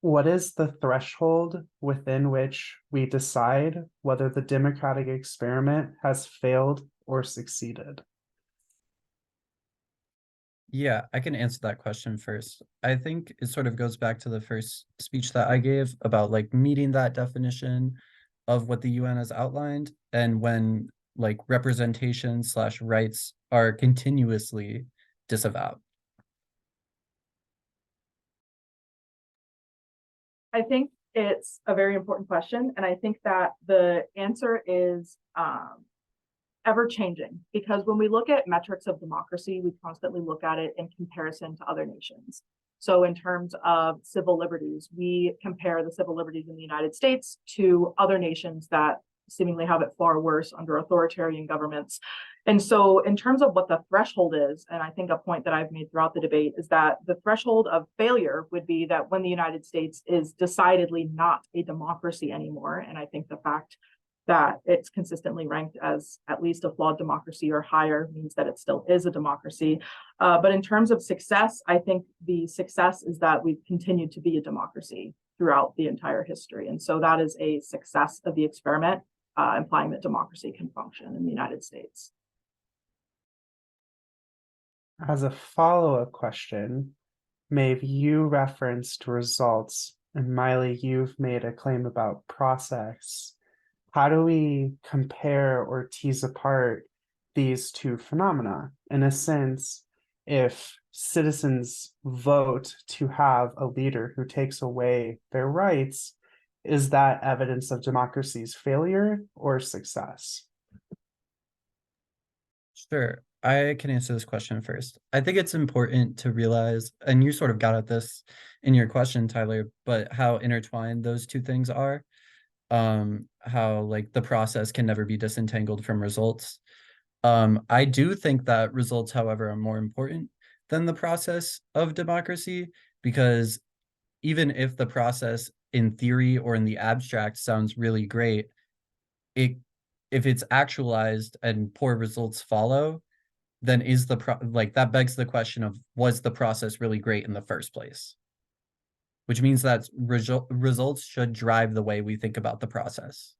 what is the threshold within which we decide whether the democratic experiment has failed or succeeded?
Yeah, I can answer that question first. I think it sort of goes back to the first speech that I gave about like meeting that definition of what the UN has outlined, and when like representation / rights are continuously disavowed.
I think it's a very important question, and I think that the answer is ever changing, because when we look at metrics of democracy, we constantly look at it in comparison to other nations. So in terms of civil liberties, we compare the civil liberties in the United States to other nations that seemingly have it far worse under authoritarian governments. And so in terms of what the threshold is, and I think a point that I've made throughout the debate is that the threshold of failure would be that when the United States is decidedly not a democracy anymore. And I think the fact that it's consistently ranked as at least a flawed democracy or higher means that it still is a democracy. But in terms of success, I think the success is that we've continued to be a democracy throughout the entire history. And so that is a success of the experiment, implying that democracy can function in the United States.
As a follow-up question, Maeve, you referenced results, and Miley, you've made a claim about process. How do we compare or tease apart these 2 phenomena? In a sense, if citizens vote to have a leader who takes away their rights, is that evidence of democracy's failure or success?
Sure, I can answer this question first. I think it's important to realize, and you sort of got at this in your question, Tyler, but how intertwined those 2 things are. How like the process can never be disentangled from results. I do think that results, however, are more important than the process of democracy, because even if the process in theory or in the abstract sounds really great, if it's actualized and poor results follow, then is that begs the question of, was the process really great in the first place? Which means that results should drive the way we think about the process.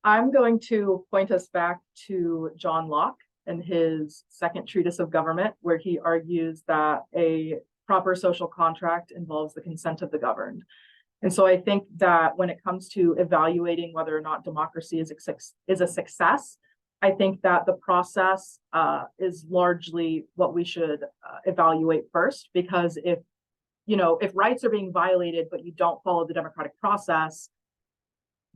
I'm going to point us back to John Locke and his second treatise of government, where he argues that a proper social contract involves the consent of the governed. And so I think that when it comes to evaluating whether or not democracy is a success, I think that the process is largely what we should evaluate first, because if rights are being violated, but you don't follow the democratic process,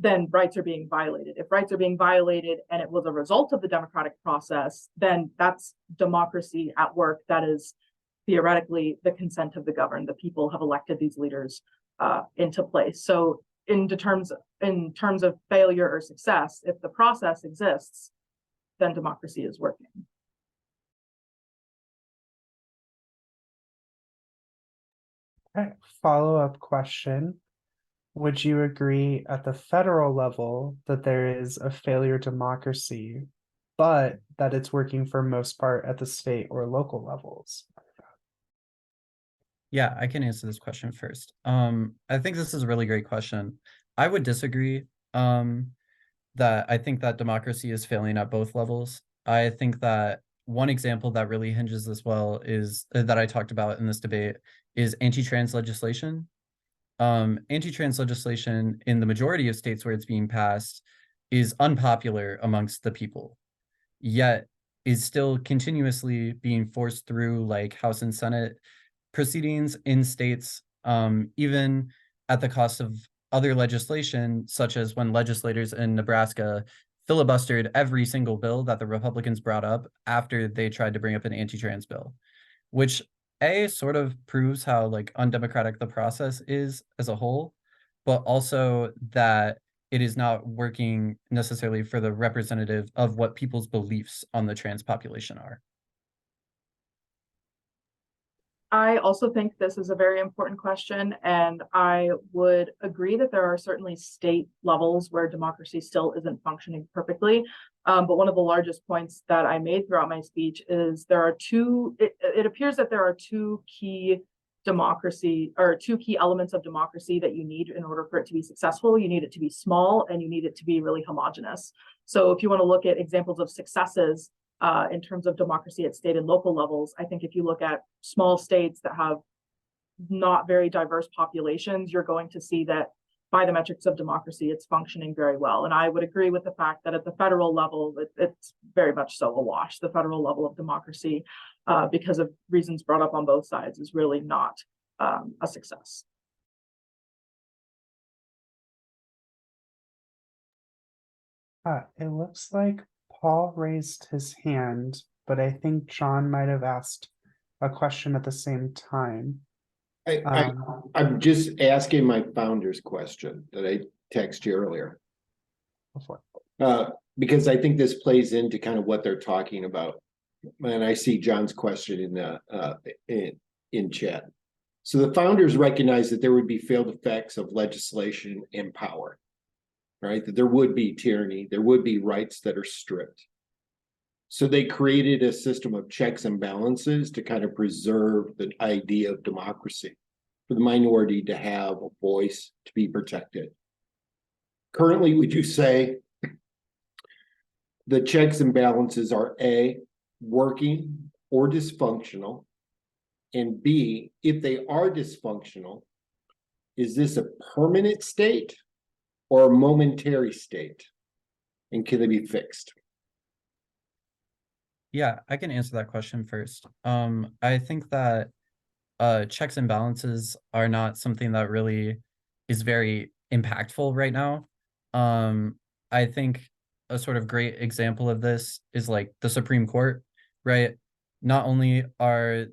then rights are being violated. If rights are being violated and it was a result of the democratic process, then that's democracy at work. That is theoretically the consent of the governed. The people have elected these leaders into place. So in terms of failure or success, if the process exists, then democracy is working.
Okay, follow-up question. Would you agree at the federal level that there is a failure democracy, but that it's working for most part at the state or local levels?
Yeah, I can answer this question first. I think this is a really great question. I would disagree. That I think that democracy is failing at both levels. I think that one example that really hinges this well is that I talked about in this debate is anti-trans legislation. Anti-trans legislation in the majority of states where it's being passed is unpopular amongst the people, yet is still continuously being forced through like House and Senate proceedings in states, even at the cost of other legislation, such as when legislators in Nebraska filibustered every single bill that the Republicans brought up after they tried to bring up an anti-trans bill, which sort of proves how like undemocratic the process is as a whole, but also that it is not working necessarily for the representative of what people's beliefs on the trans population are.
I also think this is a very important question, and I would agree that there are certainly state levels where democracy still isn't functioning perfectly. But one of the largest points that I made throughout my speech is it appears that there are two key elements of democracy that you need in order for it to be successful. You need it to be small, and you need it to be really homogenous. So if you want to look at examples of successes in terms of democracy at state and local levels, I think if you look at small states that have not very diverse populations, you're going to see that by the metrics of democracy, it's functioning very well. And I would agree with the fact that at the federal level, it's very much so a wash. The federal level of democracy, because of reasons brought up on both sides, is really not a success.
It looks like Paul raised his hand, but I think John might have asked a question at the same time.
I'm just asking my founder's question that I texted you earlier.
Before.
Because I think this plays into kind of what they're talking about. And I see John's question in the in chat. So the founders recognize that there would be failed effects of legislation and power, right? That there would be tyranny, there would be rights that are stripped. So they created a system of checks and balances to kind of preserve the idea of democracy, for the minority to have a voice, to be protected. Currently, would you say the checks and balances are A, working or dysfunctional? And B, if they are dysfunctional, is this a permanent state or a momentary state? And can they be fixed?
Yeah, I can answer that question first. I think that checks and balances are not something that really is very impactful right now. I think a sort of great example of this is like the Supreme Court, right? Not only are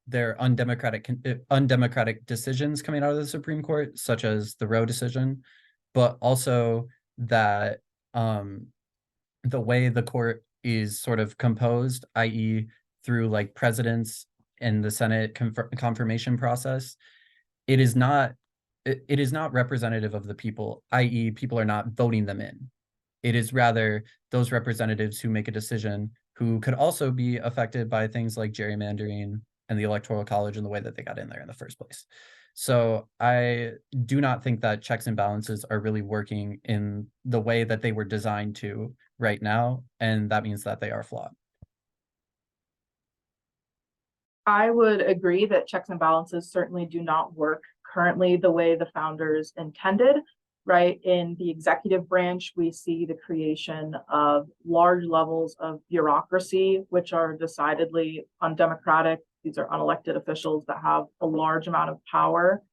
there undemocratic decisions coming out of the Supreme Court, such as the Roe decision, but also that the way the court is sort of composed, i.e. through like presidents and the Senate confirmation process, it is not representative of the people, i.e. people are not voting them in. It is rather those representatives who make a decision who could also be affected by things like gerrymandering and the Electoral College and the way that they got in there in the first place. So I do not think that checks and balances are really working in the way that they were designed to right now, and that means that they are flawed.
I would agree that checks and balances certainly do not work currently the way the founders intended, right? In the executive branch, we see the creation of large levels of bureaucracy, which are decidedly undemocratic. These are unelected officials that have a large amount of power,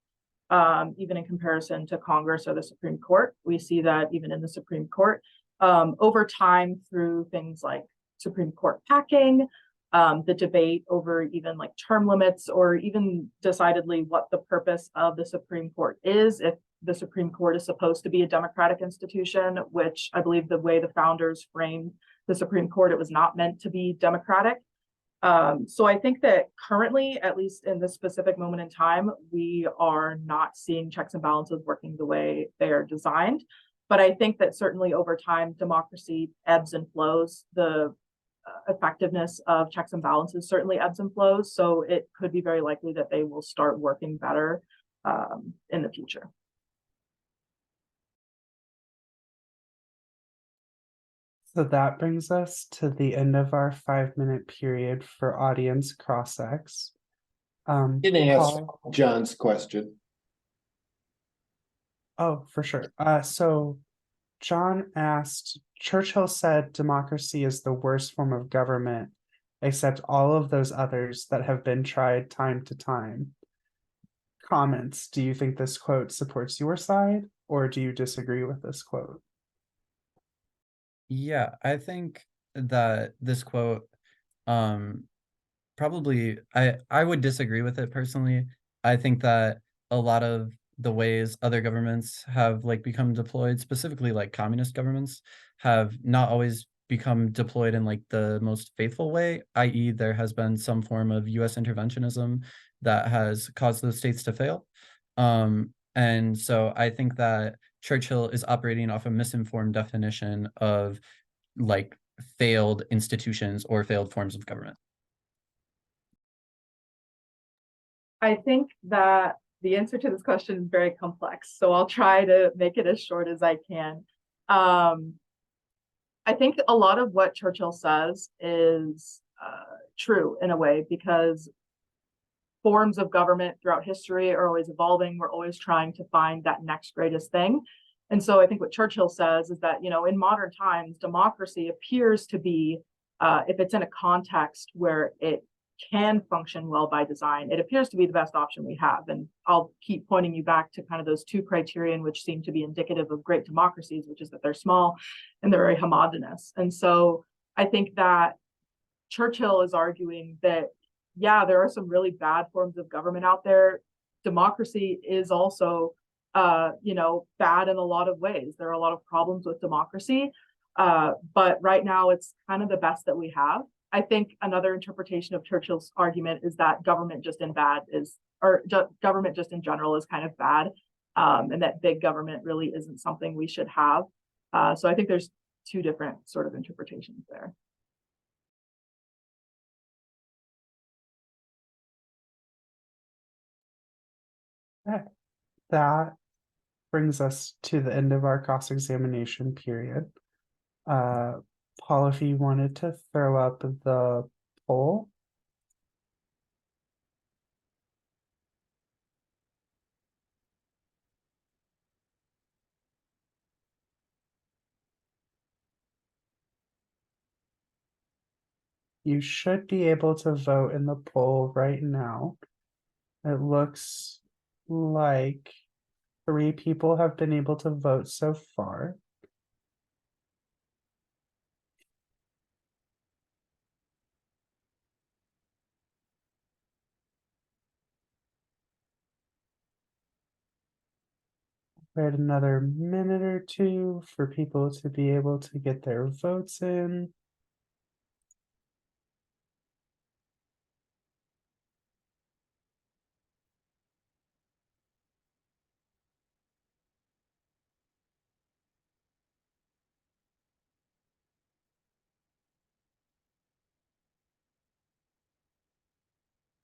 even in comparison to Congress or the Supreme Court. We see that even in the Supreme Court. Over time, through things like Supreme Court packing, the debate over even like term limits, or even decidedly what the purpose of the Supreme Court is, if the Supreme Court is supposed to be a democratic institution, which I believe the way the founders framed the Supreme Court, it was not meant to be democratic. So I think that currently, at least in this specific moment in time, we are not seeing checks and balances working the way they are designed. But I think that certainly over time, democracy ebbs and flows. The effectiveness of checks and balances certainly ebbs and flows. So it could be very likely that they will start working better in the future.
So that brings us to the end of our 5-minute period for audience cross-ex.
Can I ask
Paul-
John's question?
Oh, for sure. So John asked, Churchill said democracy is the worst form of government, except all of those others that have been tried time to time. Comments, do you think this quote supports your side? or do you disagree with this quote?
Yeah, I think that this quote, probably I would disagree with it personally. I think that a lot of the ways other governments have like become deployed, specifically like communist governments, have not always become deployed in like the most faithful way, i.e., there has been some form of US interventionism that has caused those states to fail. And so I think that Churchill is operating off a misinformed definition of like failed institutions or failed forms of government.
I think that the answer to this question is very complex, so I'll try to make it as short as I can. I think a lot of what Churchill says is true in a way, because forms of government throughout history are always evolving. We're always trying to find that next greatest thing. And so I think what Churchill says is that, in modern times, democracy appears to be, if it's in a context where it can function well by design, it appears to be the best option we have. And I'll keep pointing you back to kind of those two criterion, which seem to be indicative of great democracies, which is that they're small and they're very homogenous. And so I think that Churchill is arguing that, yeah, there are some really bad forms of government out there. Democracy is also bad in a lot of ways. There are a lot of problems with democracy, but right now it's kind of the best that we have. I think another interpretation of Churchill's argument is that government just in general is kind of bad, and that big government really isn't something we should have. So I think there's two different sort of interpretations there.
That brings us to the end of our cross-examination period. Paul, if you wanted to throw up the poll. You should be able to vote in the poll right now. It looks like 3 people have been able to vote so far. Wait another minute or two for people to be able to get their votes in.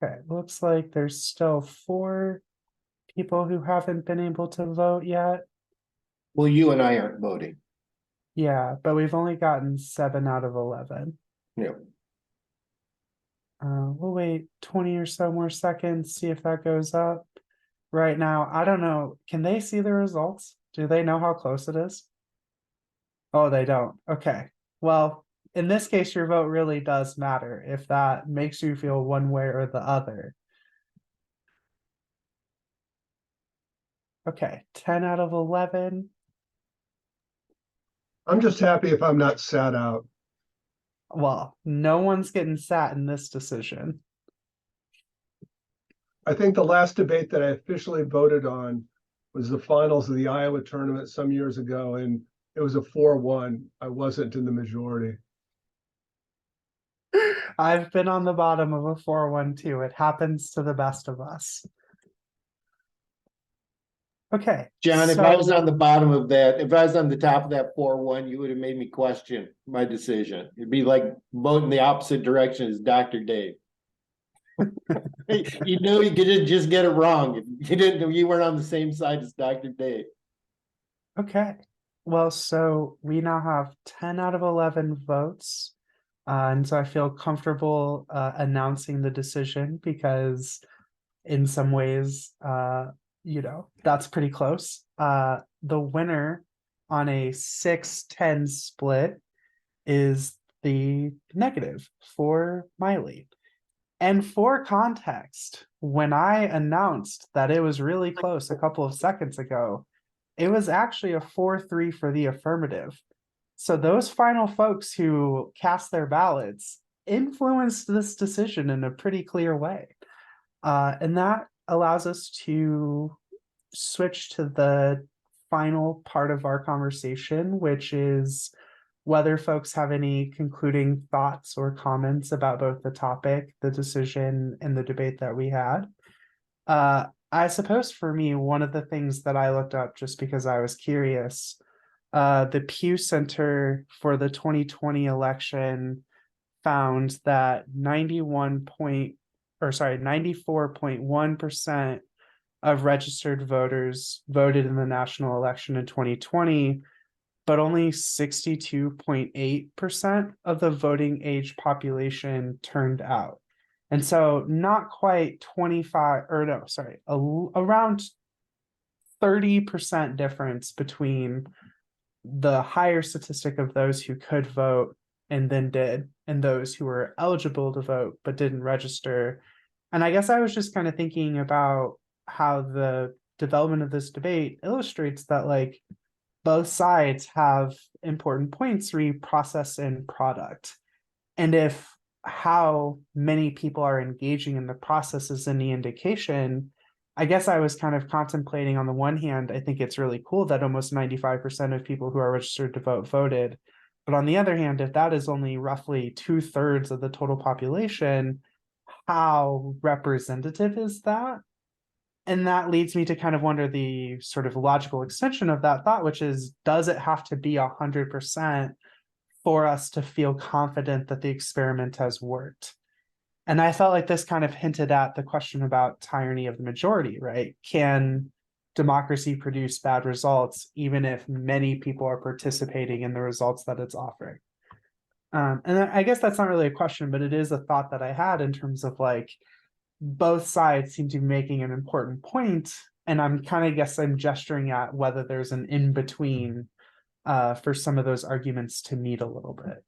Okay, looks like there's still 4 people who haven't been able to vote yet.
Well, you and I aren't voting.
Yeah, but we've only gotten 7 out of 11.
Yeah.
We'll wait 20 or so more seconds, see if that goes up. Right now, I don't know. Can they see the results? Do they know how close it is? Oh, they don't. Okay. Well, in this case, your vote really does matter if that makes you feel one way or the other. Okay, 10 out of 11.
I'm just happy if I'm not sat out.
Well, no one's getting sat in this decision.
I think the last debate that I officially voted on was the finals of the Iowa tournament some years ago, and it was a 4-1. I wasn't in the majority.
I've been on the bottom of a 4-1 too. It happens to the best of us. Okay.
John, if I was
so-
on the bottom of that, if I was on the top of that 4-1, you would have made me question my decision. It'd be like voting the opposite direction as Dr. Dave. You knew you could just get it wrong. You weren't on the same side as Dr. Dave.
Okay. Well, so we now have 10 out of 11 votes. And so I feel comfortable announcing the decision because in some ways, that's pretty close. The winner on a 6-10 split is the negative for Miley. And for context, when I announced that it was really close a couple of seconds ago, it was actually a 4-3 for the affirmative. So those final folks who cast their ballots influenced this decision in a pretty clear way. And that allows us to switch to the final part of our conversation, which is whether folks have any concluding thoughts or comments about both the topic, the decision, and the debate that we had. I suppose for me, one of the things that I looked up just because I was curious, the Pew Center for the 2020 election found that 94.1% of registered voters voted in the national election in 2020, but only 62.8% of the voting age population turned out. And so not quite 25, or no, sorry, around 30% difference between the higher statistic of those who could vote and then did, and those who were eligible to vote but didn't register. And I guess I was just kind of thinking about how the development of this debate illustrates that, like, both sides have important points re process and product. And if how many people are engaging in the process is any indication, I guess I was kind of contemplating, on the one hand, I think it's really cool that almost 95% of people who are registered to vote voted. But on the other hand, if that is only roughly 2/3 of the total population, how representative is that? And that leads me to kind of wonder the sort of logical extension of that thought, which is, does it have to be 100% for us to feel confident that the experiment has worked? And I felt like this kind of hinted at the question about tyranny of the majority, right? Can democracy produce bad results even if many people are participating in the results that it's offering? And I guess that's not really a question, but it is a thought that I had in terms of, like, both sides seem to be making an important point, and I'm gesturing at whether there's an in between for some of those arguments to meet a little bit.